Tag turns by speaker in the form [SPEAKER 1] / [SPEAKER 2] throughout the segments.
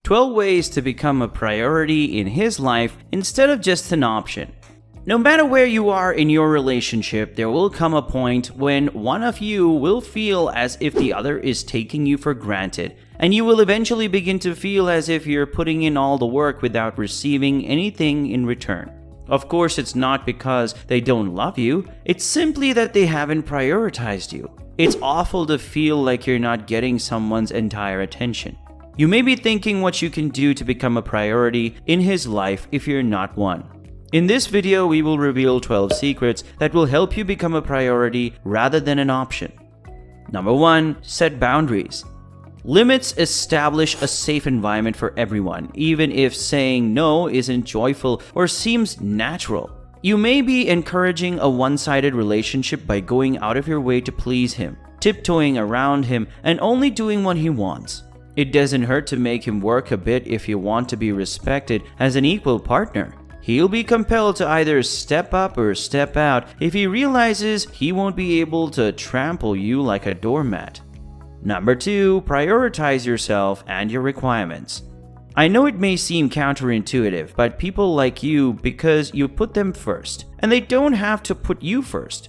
[SPEAKER 1] 12 ways to become a priority in his life instead of just an option. No matter where you are in your relationship, there will come a point when one of you will feel as if the other is taking you for granted, and you will eventually begin to feel as if you're putting in all the work without receiving anything in return. Of course, it's not because they don't love you, it's simply that they haven't prioritized you. It's awful to feel like you're not getting someone's entire attention. You may be thinking what you can do to become a priority in his life if you're not one. In this video, we will reveal 12 secrets that will help you become a priority rather than an option. Number 1. Set boundaries. Limits establish a safe environment for everyone, even if saying no isn't joyful or seems natural. You may be encouraging a one-sided relationship by going out of your way to please him, tiptoeing around him, and only doing what he wants. It doesn't hurt to make him work a bit if you want to be respected as an equal partner. He'll be compelled to either step up or step out if he realizes he won't be able to trample you like a doormat. Number 2. Prioritize yourself and your requirements. I know it may seem counterintuitive, but people like you because you put them first, and they don't have to put you first.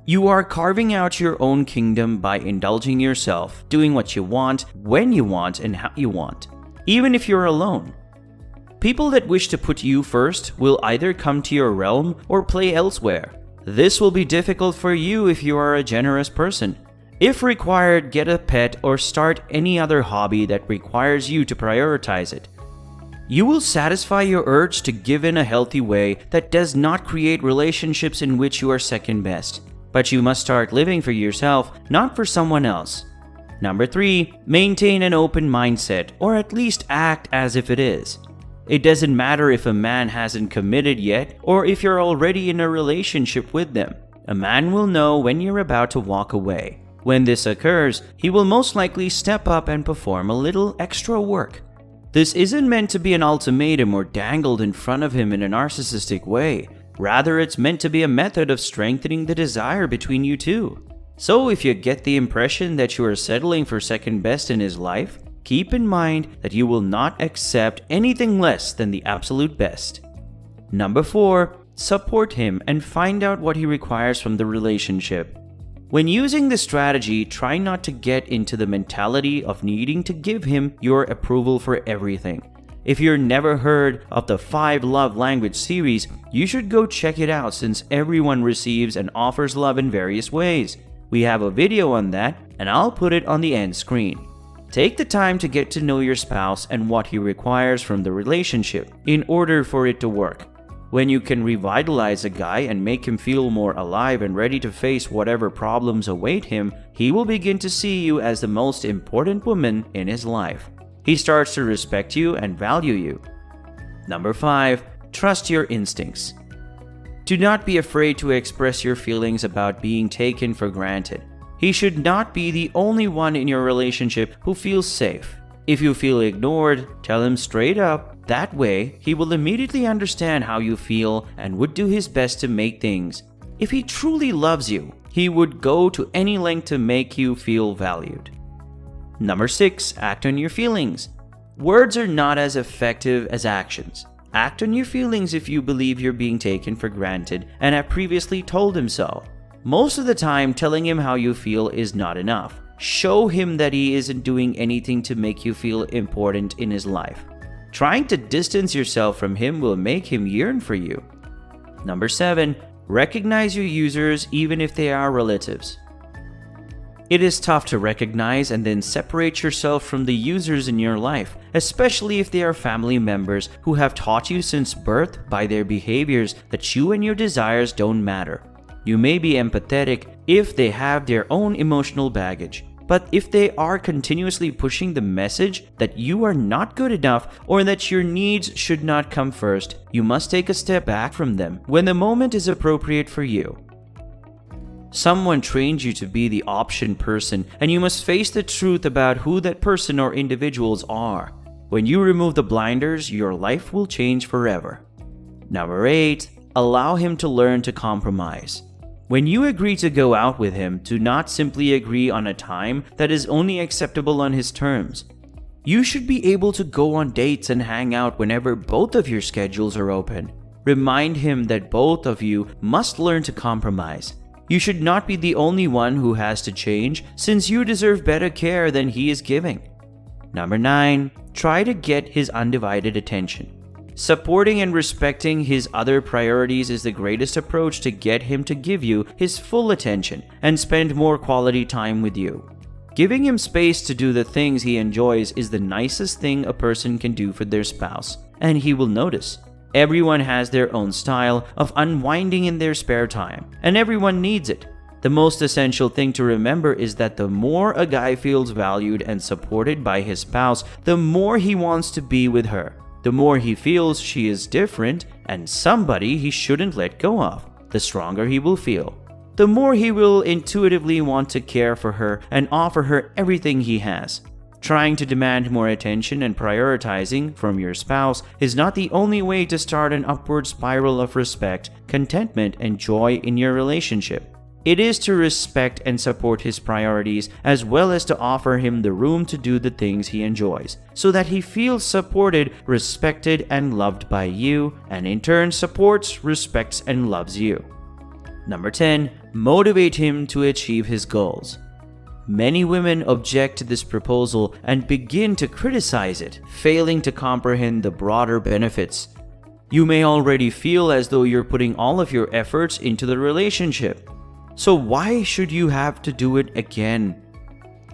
[SPEAKER 1] You are carving out your own kingdom by indulging yourself, doing what you want, when you want, and how you want, even if you're alone. People that wish to put you first will either come to your realm or play elsewhere. This will be difficult for you if you are a generous person. If required, get a pet or start any other hobby that requires you to prioritize it. You will satisfy your urge to give in a healthy way that does not create relationships in which you are second best. But you must start living for yourself, not for someone else. Number 3. Maintain an open mindset, or at least act as if it is. It doesn't matter if a man hasn't committed yet or if you're already in a relationship with them. A man will know when you're about to walk away. When this occurs, he will most likely step up and perform a little extra work. This isn't meant to be an ultimatum or dangled in front of him in a narcissistic way. Rather, it's meant to be a method of strengthening the desire between you two. So if you get the impression that you are settling for second best in his life, keep in mind that you will not accept anything less than the absolute best. Number 4. Support him and find out what he requires from the relationship. When using this strategy, try not to get into the mentality of needing to give him your approval for everything. If you've never heard of the 5 Love Language series, you should go check it out since everyone receives and offers love in various ways. We have a video on that, and I'll put it on the end screen. Take the time to get to know your spouse and what he requires from the relationship in order for it to work. When you can revitalize a guy and make him feel more alive and ready to face whatever problems await him, he will begin to see you as the most important woman in his life. He starts to respect you and value you. Number 5. Trust your instincts. Do not be afraid to express your feelings about being taken for granted. He should not be the only one in your relationship who feels safe. If you feel ignored, tell him straight up. That way, he will immediately understand how you feel and would do his best to make things. If he truly loves you, he would go to any length to make you feel valued. Number 6. Act on your feelings. Words are not as effective as actions. Act on your feelings if you believe you're being taken for granted and have previously told him so. Most of the time, telling him how you feel is not enough. Show him that he isn't doing anything to make you feel important in his life. Trying to distance yourself from him will make him yearn for you. Number 7. Recognize your users even if they are relatives. It is tough to recognize and then separate yourself from the users in your life, especially if they are family members who have taught you since birth by their behaviors that you and your desires don't matter. You may be empathetic if they have their own emotional baggage, but if they are continuously pushing the message that you are not good enough or that your needs should not come first, you must take a step back from them when the moment is appropriate for you. Someone trained you to be the option person, and you must face the truth about who that person or individuals are. When you remove the blinders, your life will change forever. Number 8. Allow him to learn to compromise. When you agree to go out with him, do not simply agree on a time that is only acceptable on his terms. You should be able to go on dates and hang out whenever both of your schedules are open. Remind him that both of you must learn to compromise. You should not be the only one who has to change, since you deserve better care than he is giving. Number 9. Try to get his undivided attention. Supporting and respecting his other priorities is the greatest approach to get him to give you his full attention and spend more quality time with you. Giving him space to do the things he enjoys is the nicest thing a person can do for their spouse, and he will notice. Everyone has their own style of unwinding in their spare time, and everyone needs it. The most essential thing to remember is that the more a guy feels valued and supported by his spouse, the more he wants to be with her. The more he feels she is different and somebody he shouldn't let go of, the stronger he will feel. The more he will intuitively want to care for her and offer her everything he has. Trying to demand more attention and prioritizing from your spouse is not the only way to start an upward spiral of respect, contentment, and joy in your relationship. It is to respect and support his priorities as well as to offer him the room to do the things he enjoys, so that he feels supported, respected, and loved by you, and in turn supports, respects, and loves you. Number 10. Motivate him to achieve his goals. Many women object to this proposal and begin to criticize it, failing to comprehend the broader benefits. You may already feel as though you're putting all of your efforts into the relationship. So why should you have to do it again?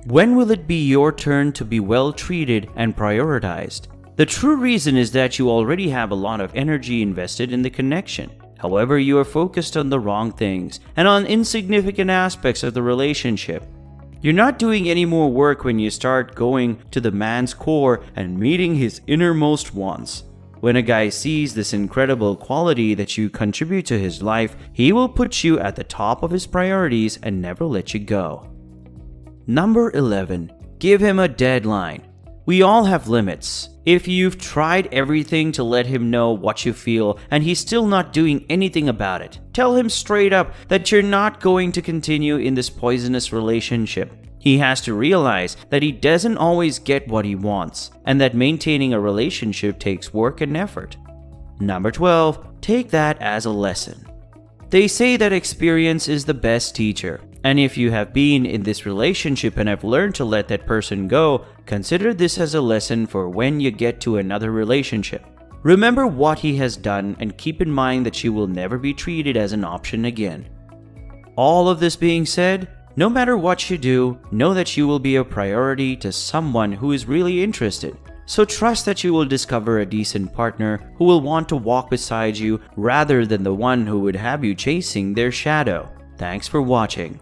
[SPEAKER 1] When will it be your turn to be well treated and prioritized? The true reason is that you already have a lot of energy invested in the connection. However, you are focused on the wrong things and on insignificant aspects of the relationship. You're not doing any more work when you start going to the man's core and meeting his innermost wants. When a guy sees this incredible quality that you contribute to his life, he will put you at the top of his priorities and never let you go. Number 11. Give him a deadline. We all have limits. If you've tried everything to let him know what you feel and he's still not doing anything about it, tell him straight up that you're not going to continue in this poisonous relationship. He has to realize that he doesn't always get what he wants, and that maintaining a relationship takes work and effort. Number 12. Take that as a lesson. They say that experience is the best teacher, and if you have been in this relationship and have learned to let that person go, consider this as a lesson for when you get to another relationship. Remember what he has done and keep in mind that you will never be treated as an option again. All of this being said, no matter what you do, know that you will be a priority to someone who is really interested. So trust that you will discover a decent partner who will want to walk beside you rather than the one who would have you chasing their shadow. Thanks for watching.